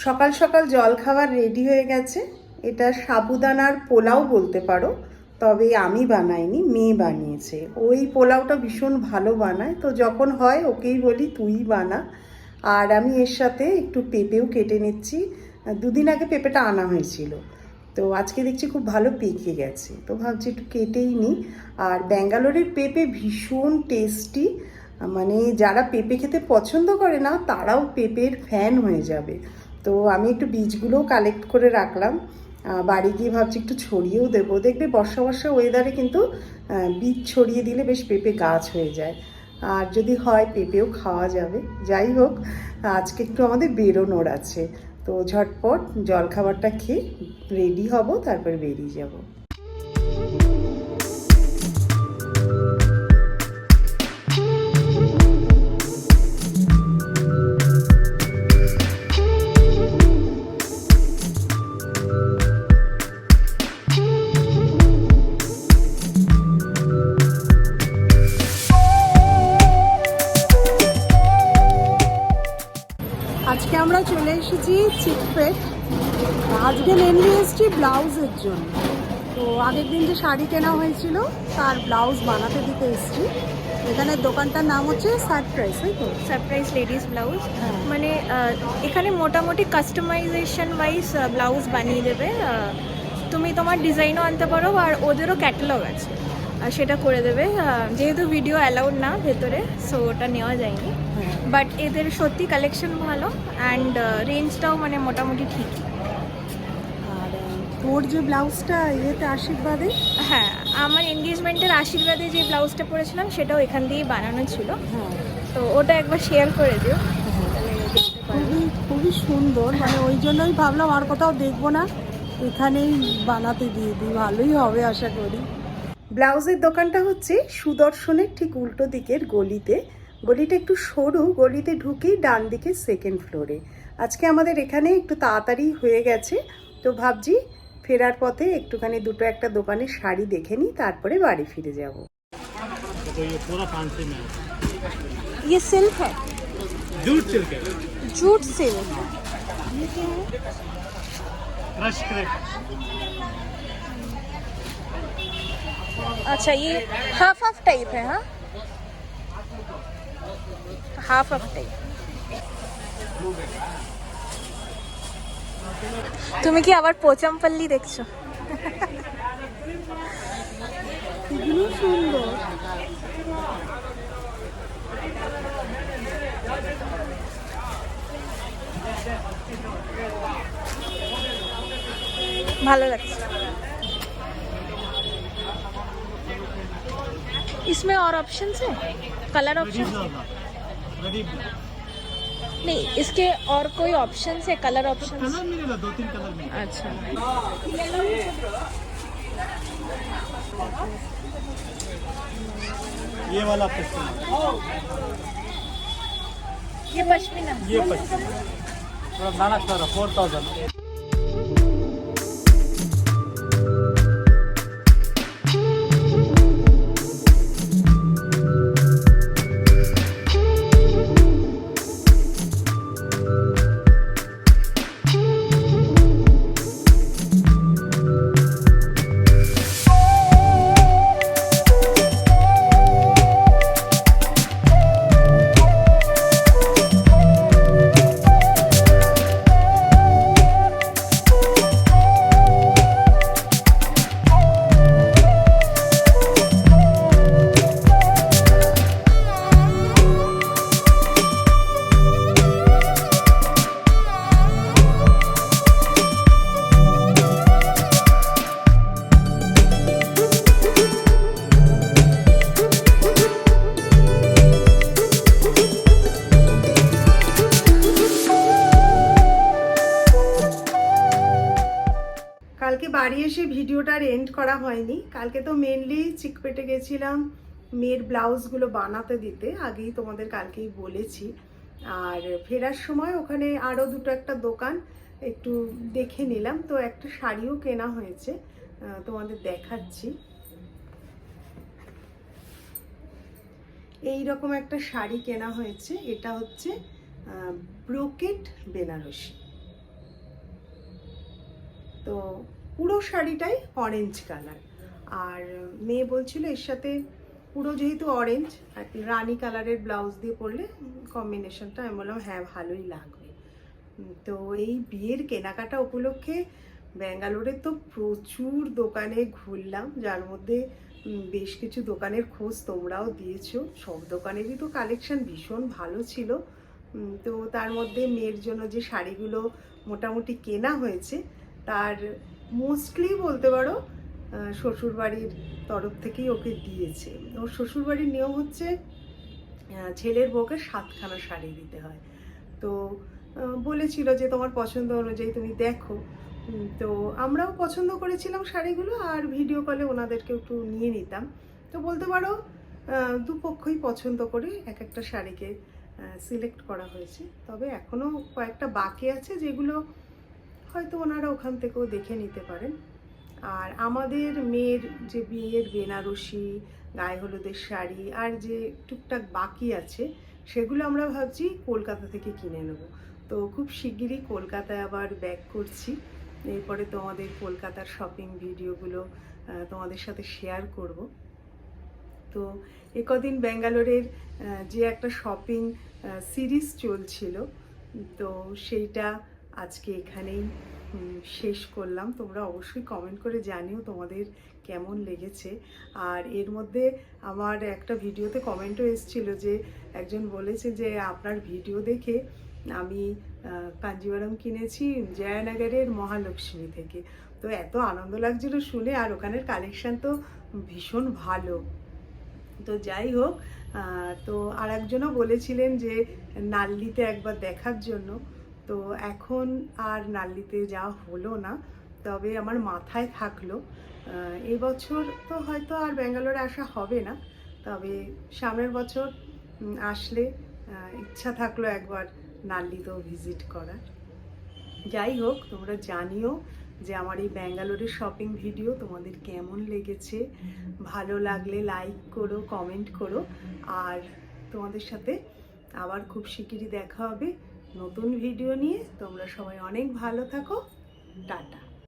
সকাল সকাল জল খাবার রেডি হয়ে গেছে। এটা সাবুদানার পোলাও বলতে পারো, তবে আমি বানাইনি, মেয়ে বানিয়েছে। ওই পোলাওটা ভীষণ ভালো বানায়, তো যখন হয় ওকেই বলি তুই বানা। আর আমি এর সাথে একটু পেঁপেও কেটে নিচ্ছি। দুদিন আগে পেঁপেটা আনা হয়েছিল, তো আজকে দেখছি খুব ভালো পেকে গেছে, তো ভাবছি একটু কেটেই নিই। আর ব্যাঙ্গালোরের পেঁপে ভীষণ টেস্টি, মানে যারা পেঁপে খেতে পছন্দ করে না তারাও পেঁপের ফ্যান হয়ে যাবে। তো আমি একটু বীজগুলোও কালেক্ট করে রাখলাম, বাড়ি গিয়ে ভাবছি একটু ছড়িয়েও দেবো। দেখবে বর্ষা বর্ষা ওয়েদারে কিন্তু বীজ ছড়িয়ে দিলে বেশ পেঁপে গাছ হয়ে যায়, আর যদি হয় পেঁপেও খাওয়া যাবে। যাই হোক, আজকে একটু আমাদের বেরোনোর আছে, তো ঝটপট জলখাবারটা খেয়ে রেডি হব, তারপর বেরিয়ে যাব। আজকে আমরা চলে এসেছি চিকপেট। আজকে মেনলি এসেছি ব্লাউজের জন্য। তো আগের দিন যে শাড়ি কেনা হয়েছিল তার ব্লাউজ বানাতে দিতে এসেছি। এখানে দোকানটার নাম হচ্ছে সারপ্রাইজ, তাই তো? Surprise ladies blouse. মানে এখানে মোটামুটি কাস্টমাইজেশন ওয়াইজ ব্লাউজ বানিয়ে দেবে। তুমি তোমার ডিজাইনও আনতে পারো, আর ওদেরও ক্যাটালগ আছে, আর সেটা করে দেবে। যেহেতু ভিডিও অ্যালাউড না ভেতরে, সো ওটা নেওয়া যায়নি। বাট এদের সত্যি কালেকশন ভালো, অ্যান্ড রেঞ্জটাও মানে মোটামুটি ঠিকই। আর তোর যে ব্লাউজটা ইয়েতে আশীর্বাদে, হ্যাঁ, আমার এনগেজমেন্টের আশীর্বাদে যে ব্লাউজটা পরেছিলাম সেটাও এখান দিয়েই বানানো ছিল। হ্যাঁ, তো ওটা একবার শেয়ার করে দিও। খুবই খুবই সুন্দর, মানে ওই জন্যই ভাবলাম আর কোথাও দেখবো না, এখানেই বানাতে দিয়ে দিই, ভালোই হবে আশা করি। ব্লাউজের দোকানটা হচ্ছে সুদর্শনের ঠিক উল্টো দিকের গলিতে। গলিটা একটু সরু, গলিতে ঢুকেই ডান দিকে সেকেন্ড ফ্লোরে। আজকে আমাদের এখানে একটু তাড়াতাড়ি হয়ে গেছে, তো ভাবছি ফেরার পথে একটুখানি দুটো একটা দোকানে শাড়ি দেখে নিই, তারপরে বাড়ি ফিরে যাব। तो ये पूरा 500 में है। ये सिल्क है, जूट सिल्क है, जूट सिल्क है। ये क्या है? Crush crepe. अच्छा, ये हाफ हाफ टाइप है। हाँ, हाफ हाफ टाइप। তুমি কি আবার পোচামপল্লি দেখছো? এগুলো সুন্দর। ভালো লাগছে। इसमें और ऑप्शंस है, कलर ऑप्शन नहीं, इसके और कोई ऑप्शंस है, कलर ऑप्शंस? कलर मिलेगा, 2-3 कलर मिलेगा। अच्छा, ये वाला पश्मीना, ये पश्मीना। ये पश्मीना थोड़ा नाना कलर 4000। কালকে বাড়ি এসে ভিডিওটার এন্ড করা হয়নি। কালকে তো মেনলি চিকপেটে গেছিলাম মেয়ের ব্লাউজগুলো বানাতে দিতে, আগেই তোমাদের কালকেই বলেছি। আর ফেরার সময় ওখানে আরও দুটো একটা দোকান একটু দেখে নিলাম, তো একটা শাড়িও কেনা হয়েছে, তোমাদের দেখাচ্ছি। এই রকম একটা শাড়ি কেনা হয়েছে, এটা হচ্ছে ব্রোকেট বেনারসি। তো পুরো শাড়িটাই অরেঞ্জ কালার, আর মেয়ে বলছিল এর সাথে পুরো যেহেতু অরেঞ্জ আর কি রানি কালারের ব্লাউজ দিয়ে পরলে কম্বিনেশনটা আমি বললাম হ্যাঁ ভালোই লাগবে। তো এই বিয়ের কেনাকাটা উপলক্ষে ব্যাঙ্গালোরে তো প্রচুর দোকানে ঘুরলাম, যার মধ্যে বেশ কিছু দোকানের খোঁজ তোমরাও দিয়েছো। সব দোকানেরই তো কালেকশন ভীষণ ভালো ছিল। তো তার মধ্যে মেয়ের জন্য যে শাড়িগুলো মোটামুটি কেনা হয়েছে তার মোস্টলি বলতে পারো শ্বশুরবাড়ির তরফ থেকেই ওকে দিয়েছে। ওর শ্বশুরবাড়ির নিয়ম হচ্ছে ছেলের বউকে 7খানা শাড়ি দিতে হয়। তো বলেছিল যে তোমার পছন্দ অনুযায়ী তুমি দেখো। তো আমরাও পছন্দ করেছিলাম শাড়িগুলো, আর ভিডিও কলে ওনাদেরকে একটু নিয়ে নিতাম। তো বলতে পারো দুপক্ষই পছন্দ করে এক একটা শাড়িকে সিলেক্ট করা হয়েছে। তবে এখনও কয়েকটা বাকি আছে যেগুলো হয়তো ওনারা ওখান থেকেও দেখে নিতে পারেন। আর আমাদের মেয়ের যে বিয়ের বেনারসি, গায়ে হলুদের শাড়ি আর যে টুকটাক বাকি আছে সেগুলো আমরা ভাবছি কলকাতা থেকে কিনে নেব। তো খুব শিগগিরই কলকাতায় আবার ব্যাক করছি। এরপরে তোমাদের কলকাতার শপিং ভিডিওগুলো তোমাদের সাথে শেয়ার করব। তো একদিন ব্যাঙ্গালোরের যে একটা শপিং সিরিজ চলছিল, তো সেইটা আজকে এখানেই শেষ করলাম। তোমরা অবশ্যই কমেন্ট করে জানিও তোমাদের কেমন লেগেছে। আর এর মধ্যে আমার একটা ভিডিওতে কমেন্টও এসেছিল যে একজন বলেছে যে আপনার ভিডিও দেখে আমি কাঞ্জিভারম কিনেছি জয়ানগরের মহালক্ষ্মী থেকে। তো এত আনন্দ লাগছিল শুনে, আর ওখানের কালেকশান তো ভীষণ ভালো। তো যাই হোক, তো আর একজনও বলেছিলেন যে নাল্লিতে একবার দেখার জন্য। তো এখন আর নাল্লিতে যাওয়া হলো না, তবে আমার মাথায় থাকলো এবছর তো হয়তো আর ব্যাঙ্গালোরে আসা হবে না, তবে সামনের বছর আসলে ইচ্ছা থাকলো একবার নাল্লিতেও ভিজিট করার। যাই হোক, তোমরা জানিও যে আমার এই ব্যাঙ্গালোরের শপিং ভিডিও তোমাদের কেমন লেগেছে। ভালো লাগলে লাইক করো, কমেন্ট করো। আর তোমাদের সাথে আবার খুব শিগগিরই দেখা হবে নতুন ভিডিও নিয়ে। তোমরা সবাই অনেক ভালো থাকো। টাটা।